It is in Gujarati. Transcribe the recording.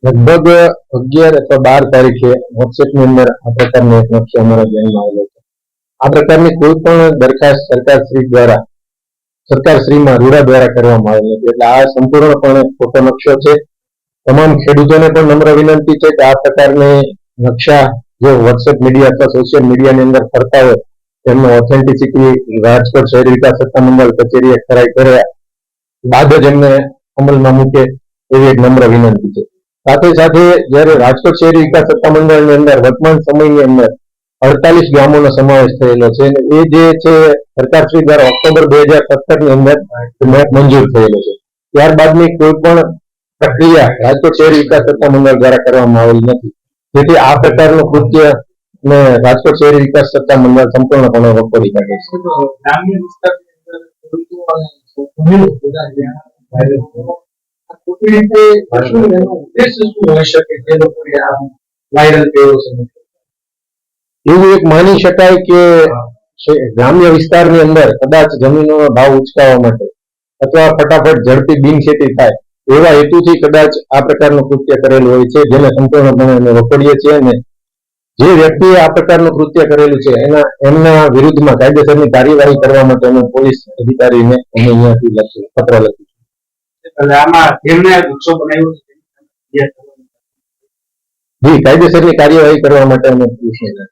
લગભગ 11 અથવા 12 તારીખે વોટ્સએપની અંદર આ પ્રકારનો એક નકશો અમારા ધ્યાનમાં આવેલો છે. આ પ્રકારની કોઈ પણ દરખાસ્ત સરકારશ્રીમાં રૂડા દ્વારા કરવામાં આવેલી હતી. એટલે આ સંપૂર્ણપણે ખોટો નકશો છે. તમામ ખેડૂતોને પણ નમ્ર વિનંતી છે કે આ પ્રકારની નકશા જે વોટ્સએપ મીડિયા અથવા સોશિયલ મીડિયાની અંદર ફરતા હોય તેમનો ઓથેન્ટિસિટી રાજકોટ શહેરી વિકાસ સત્તામંડળ કચેરીએ ખરાઈ કર્યા બાદ જ એમને અમલમાં મૂકે એવી એક નમ્ર વિનંતી છે. સાથે સાથે જયારે રાજકોટ શહેરી વિકાસ સત્તામંડળની અંદર વર્તમાન સમયની અંદર 48 ગામોનો સમાવેશ થયેલો છે. એ જે છે સરકારશ્રી દ્વારા ઓક્ટોબર 2017 ની અંદર મેપ મંજૂર થયેલો છે. ત્યારબાદની કોઈ પણ પ્રક્રિયા રાજકોટ શહેરી વિકાસ સત્તામંડળ દ્વારા કરવામાં આવેલી નથી. જેથી આ પ્રકારનું કૃત્ય ને રાજકોટ શહેરી વિકાસ સત્તામંડળ સંપૂર્ણપણે વખોડી કાઢે છે. એવું એક માની શકાય કે ગ્રામ્ય વિસ્તારની અંદર કદાચ જમીનોનો ભાવ ઉચકાવવા માટે અથવા ફટાફટ ઝડપી બિનખેતી થાય એવા હેતુથી કદાચ આ પ્રકારનું કૃત્ય કરેલું હોય છે, જેને સંપૂર્ણપણે અમે વખોડીએ છીએ. અને જે વ્યક્તિએ આ પ્રકારનું કૃત્ય કરેલું છે એમના વિરુદ્ધમાં કાયદેસરની કાર્યવાહી કરવા માટે અમે પોલીસ અધિકારીને અમે અહીંયાથી પત્ર લખ્યું છે. જી, કાયદેસરની કાર્યવાહી કરવા માટે અમે પોલીસને